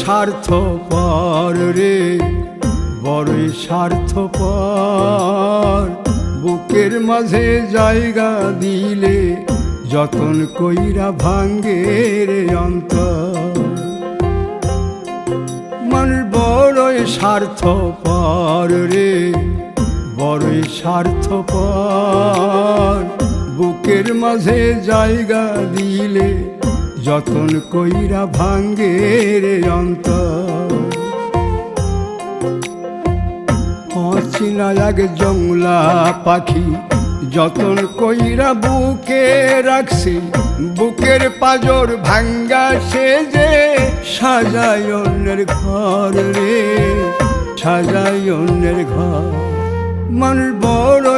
স্বার্থপর রে, বড়ই স্বার্থপর। বুকের মাঝে জায়গা দিলে যতন কইরা ভাঙ্গে রে অন্তর। মানুষ বড়ই স্বার্থপর রে, বড়ই স্বার্থপর। বুকের মাঝে জায়গা দিলে যতন কইরা ভাঙ্গে রে অন্তর। অচিনা এক জংলা পাখি যতন কইরা বুকে রাখছি, বুকের পাজর ভাঙ্গা সে যে সাজায় অন্যের ঘর রে, সাজায় অন্যের ঘর। মানুষ বড়